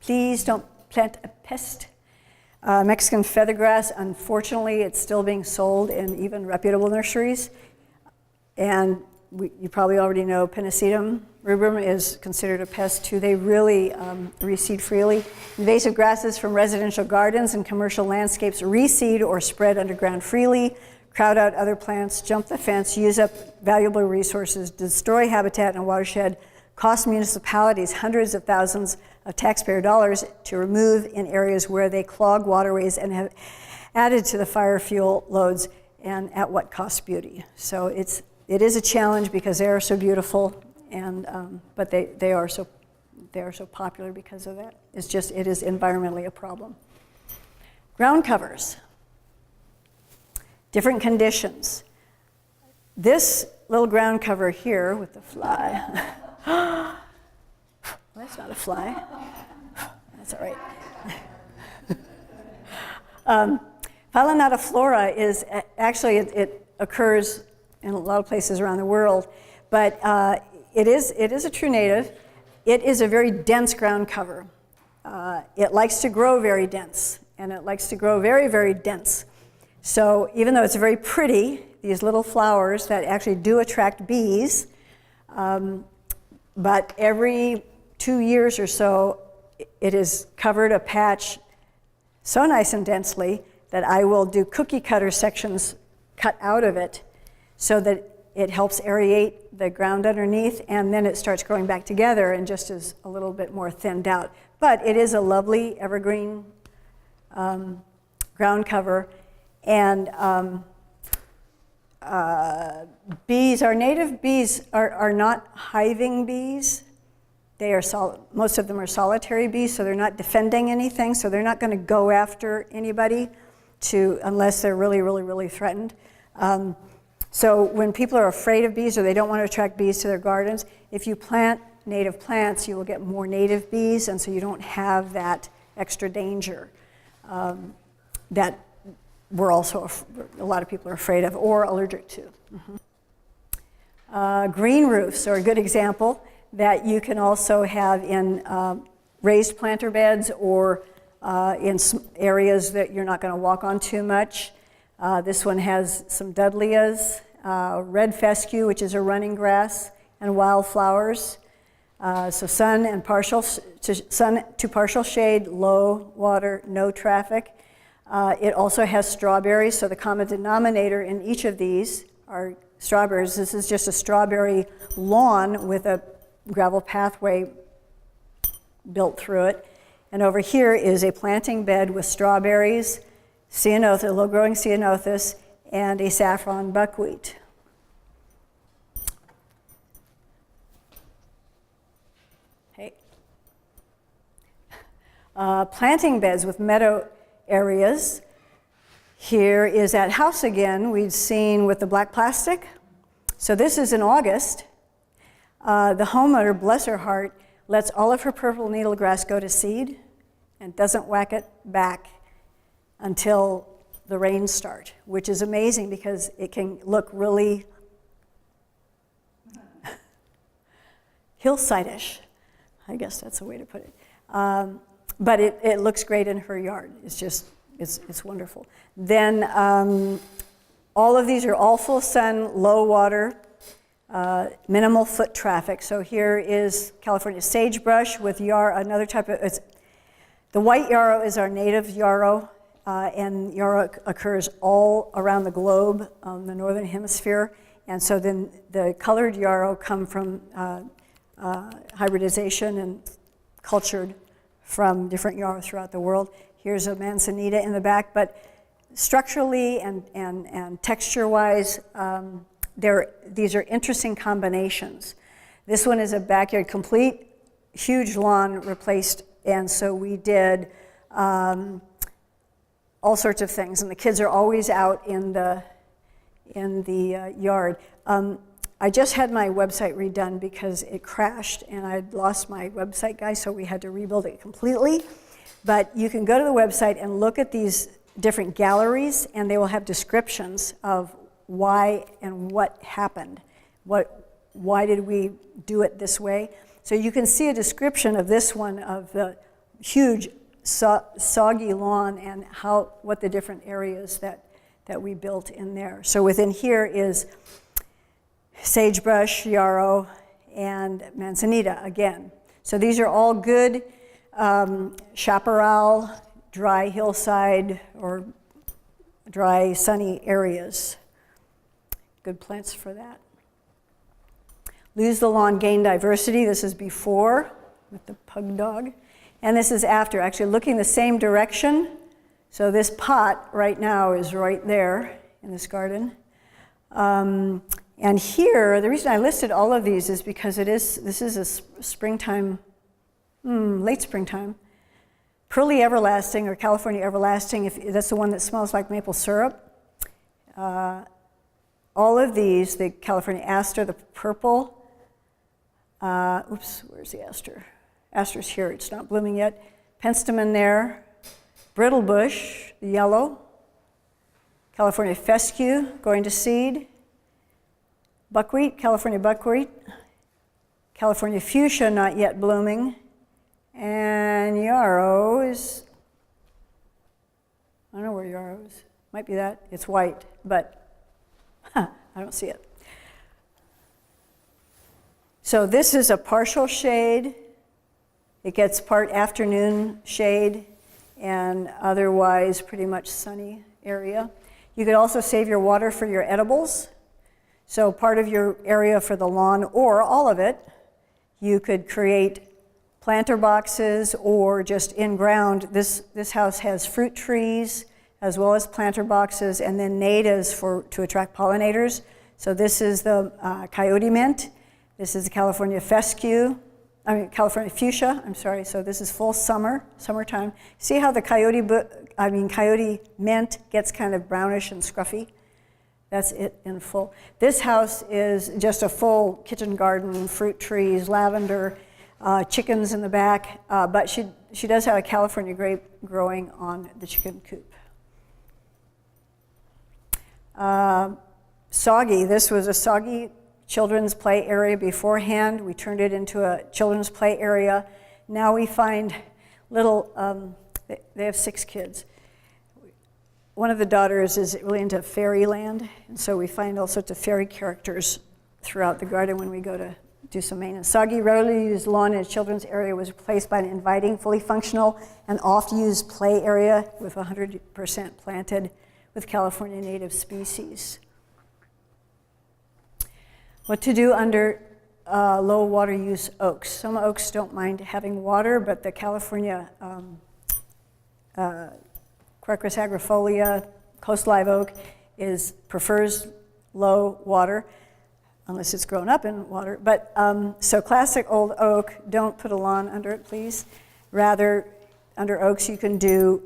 please don't plant a pest. Mexican feathergrass, unfortunately, it's still being sold in even reputable nurseries. And you probably already know Pinacetum rubrum is considered a pest too. They really reseed freely. Invasive grasses from residential gardens and commercial landscapes reseed or spread underground freely, crowd out other plants, jump the fence, use up valuable resources, destroy habitat and watershed, cost municipalities hundreds of thousands of taxpayer dollars to remove in areas where they clog waterways and have added to the fire fuel loads, and at what cost beauty. So it is a challenge because they are so beautiful, and but they are so popular because of that. It is environmentally a problem. Ground covers, different conditions. This little ground cover here with the fly. Well, that's not a fly. That's all right. Falanata flora is actually, it occurs in a lot of places around the world, but it is a true native. It is a very dense ground cover. It likes to grow very dense, and it likes to grow very, very dense. So even though it's very pretty, these little flowers that actually do attract bees, but every 2 years or so, it is covered a patch so nice and densely that I will do cookie cutter sections cut out of it so that it helps aerate the ground underneath, and then it starts growing back together and just is a little bit more thinned out. But it is a lovely evergreen ground cover. And bees, our native bees are not hiving bees. They are most of them are solitary bees, so they're not defending anything, so they're not going to go after anybody unless they're really, really, really threatened. So when people are afraid of bees or they don't want to attract bees to their gardens, if you plant native plants, you will get more native bees, and so you don't have that extra danger that a lot of people are afraid of or allergic to. Green roofs are a good example that you can also have in raised planter beds or in areas that you're not going to walk on too much. This one has some dudleas, red fescue, which is a running grass, and wildflowers. So sun to partial shade, low water, no traffic. It also has strawberries, so the common denominator in each of these are strawberries. This is just a strawberry lawn with a gravel pathway built through it. And over here is a planting bed with strawberries, ceanothus, low-growing ceanothus, and a saffron buckwheat. Hey. Planting beds with meadow areas. Here is that house again we'd seen with the black plastic. So this is in August. The homeowner, bless her heart, lets all of her purple needlegrass go to seed and doesn't whack it back until the rains start, which is amazing because it can look really hillside-ish. I guess that's a way to put it. But it looks great in her yard. It's wonderful. Then all of these are all full sun, low water, minimal foot traffic. So here is California sagebrush with another type of, the white yarrow is our native yarrow, and yarrow occurs all around the globe, the northern hemisphere. And so then the colored yarrow come from hybridization and cultured from different yarrow throughout the world. Here's a manzanita in the back, but structurally and texture-wise, these are interesting combinations. This one is a backyard, complete, huge lawn replaced, and so we did all sorts of things, and the kids are always out in the yard. I just had my website redone because it crashed, and I'd lost my website guy, so we had to rebuild it completely. But you can go to the website and look at these different galleries, and they will have descriptions of why and what happened. Why did we do it this way? So you can see a description of this one of the huge soggy lawn and what the different areas that we built in there. So within here is sagebrush, yarrow, and manzanita again. So these are all good chaparral, dry hillside, or dry sunny areas. Good plants for that. Lose the lawn, gain diversity. This is before with the pug dog. And this is after, actually looking the same direction. So this pot right now is right there in this garden. And here, the reason I listed all of these is because this is a springtime, late springtime. Pearly everlasting, or California everlasting, if that's the one that smells like maple syrup. All of these, the California aster, the purple, where's the aster? Aster's here, it's not blooming yet. Penstemon there, brittle bush, the yellow, California fescue going to seed, buckwheat, California buckwheat, California fuchsia not yet blooming, and yarrow is, I don't know where yarrow is, might be that, it's white, but I don't see it. So this is a partial shade. It gets part afternoon shade and otherwise pretty much sunny area. You could also save your water for your edibles. So part of your area for the lawn, or all of it, you could create planter boxes or just in ground. This house has fruit trees as well as planter boxes, and then natives to attract pollinators. So this is the coyote mint. This is the California California fuchsia, I'm sorry. So this is full summertime. See how the coyote mint gets kind of brownish and scruffy? That's it in full. This house is just a full kitchen garden, fruit trees, lavender, chickens in the back, but she does have a California grape growing on the chicken coop. Soggy, this was a soggy children's play area beforehand. We turned it into a children's play area. Now we find little, they have 6 kids. One of the daughters is really into fairyland, and so we find all sorts of fairy characters throughout the garden when we go to do some maintenance. Soggy, rarely used lawn in a children's area was replaced by an inviting, fully functional, and oft-used play area with 100% planted with California native species. What to do under low water use oaks. Some oaks don't mind having water, but the California Quercus agrifolia, coast live oak, prefers low water, unless it's grown up in water. But so classic old oak, don't put a lawn under it, please. Rather, under oaks you can do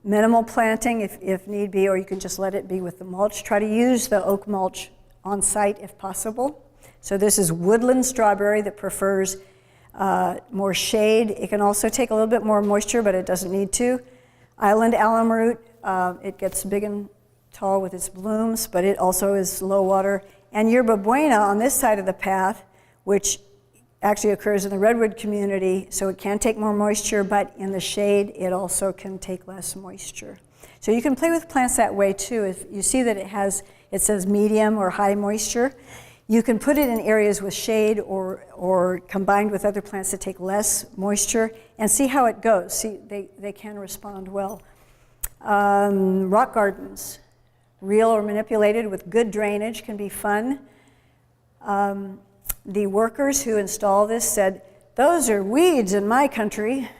minimal planting if need be, or you can just let it be with the mulch. Try to use the oak mulch on site if possible. So this is woodland strawberry that prefers more shade. It can also take a little bit more moisture, but it doesn't need to. Island alum root, it gets big and tall with its blooms, but it also is low water. And yerba buena on this side of the path, which actually occurs in the redwood community, so it can take more moisture, but in the shade it also can take less moisture. So you can play with plants that way too. If you see that it says medium or high moisture, you can put it in areas with shade or combined with other plants that take less moisture and see how it goes. See, they can respond well. Rock gardens, real or manipulated with good drainage, can be fun. The workers who install this said, "Those are weeds in my country."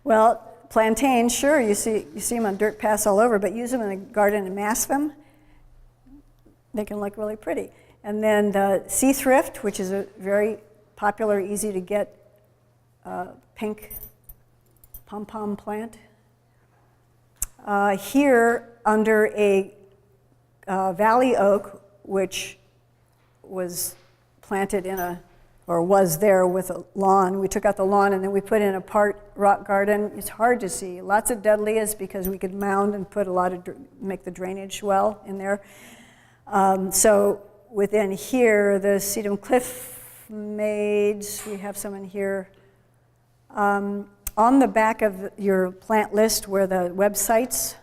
Well, plantains, sure, you see them on dirt paths all over, but use them in the garden and mask them. They can look really pretty. And then the sea thrift, which is a very popular, easy to get pink pom-pom plant. Here, under a valley oak, which was planted was there with a lawn. We took out the lawn and then we put in a part rock garden. It's hard to see. Lots of deadlias because we could mound and put make the drainage well in there. So within here, the sedum cliff maids, we have some in here. On the back of your plant list where the websites,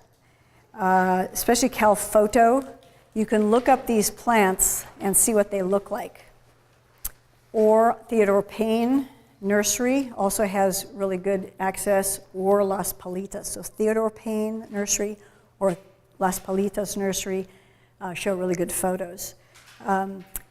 especially CalPhoto, you can look up these plants and see what they look like. Or Theodore Payne Nursery also has really good access, or Las Palitas. So Theodore Payne Nursery or Las Palitas Nursery show really good photos.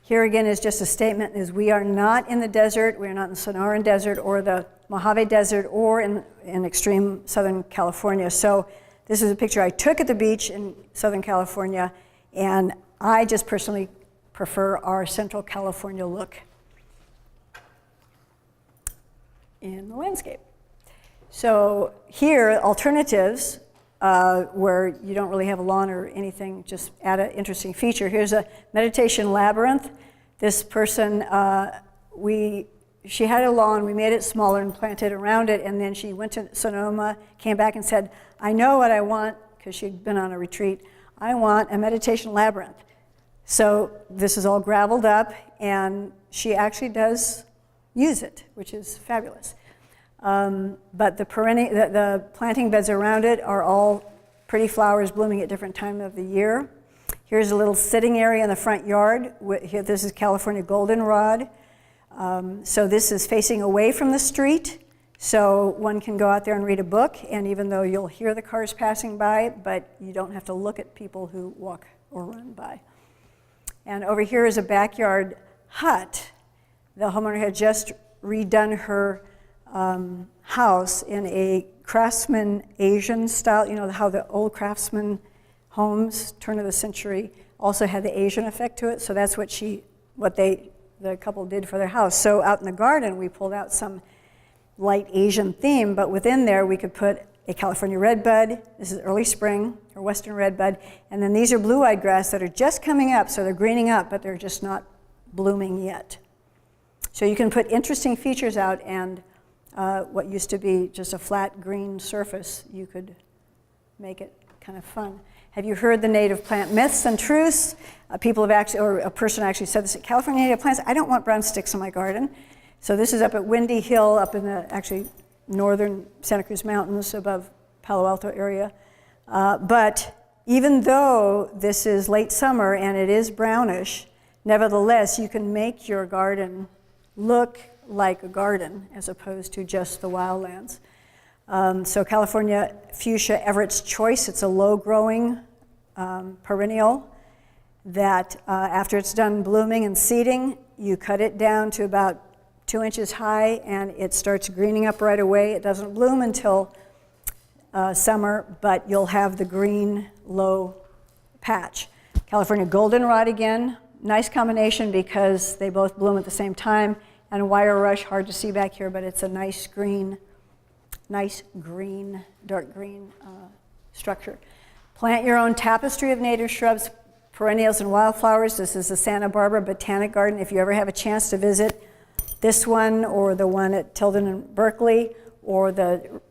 Here again is just a statement, is we are not in the desert, we are not in the Sonoran Desert or the Mojave Desert or in extreme Southern California. So this is a picture I took at the beach in Southern California, and I just personally prefer our Central California look in the landscape. So here, alternatives, where you don't really have a lawn or anything, just add an interesting feature. Here's a meditation labyrinth. This person, she had a lawn, we made it smaller and planted around it, and then she went to Sonoma, came back and said, I know what I want, because she'd been on a retreat, I want a meditation labyrinth. So this is all graveled up, and she actually does use it, which is fabulous. But the planting beds around it are all pretty flowers blooming at different times of the year. Here's a little sitting area in the front yard. Here, this is California goldenrod. So this is facing away from the street, so one can go out there and read a book, and even though you'll hear the cars passing by, but you don't have to look at people who walk or run by. And over here is a backyard hut. The homeowner had just redone her house in a craftsman Asian style. You know how the old craftsman homes, turn of the century, also had the Asian effect to it. So that's what the couple did for their house. So out in the garden, we pulled out some light Asian theme, but within there we could put a California redbud. This is early spring, or western redbud. And then these are blue-eyed grass that are just coming up, so they're greening up, but they're just not blooming yet. So you can put interesting features out, and what used to be just a flat green surface, you could make it kind of fun. Have you heard the native plant myths and truths? People have actually, or a person actually said this, California native plants, I don't want brown sticks in my garden. So this is up at Windy Hill, up in the actually northern Santa Cruz Mountains above Palo Alto area. But even though this is late summer and it is brownish, nevertheless, you can make your garden look like a garden as opposed to just the wildlands. So California Fuchsia Everett's Choice, it's a low-growing perennial that after it's done blooming and seeding, you cut it down to about 2 inches high and it starts greening up right away. It doesn't bloom until summer, but you'll have the green low patch. California goldenrod again, nice combination because they both bloom at the same time. And wire rush, hard to see back here, but it's a nice green, dark green structure. Plant your own tapestry of native shrubs, perennials, and wildflowers. This is the Santa Barbara Botanic Garden. If you ever have a chance to visit this one or the one at Tilden and Berkeley or the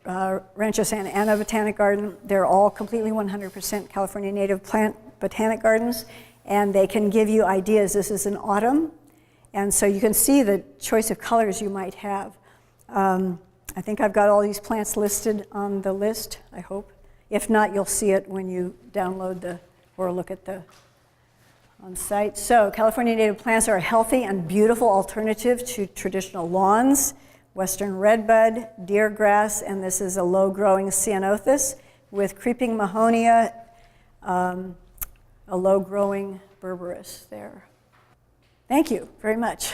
Rancho Santa Ana Botanic Garden, they're all completely 100% California native plant botanic gardens, and they can give you ideas. This is in autumn. And so you can see the choice of colors you might have. I think I've got all these plants listed on the list, I hope. If not, you'll see it when you download or look at on site. So California native plants are a healthy and beautiful alternative to traditional lawns, western redbud, deer grass, and this is a low-growing ceanothus with creeping mahonia, a low-growing berberis there. Thank you very much.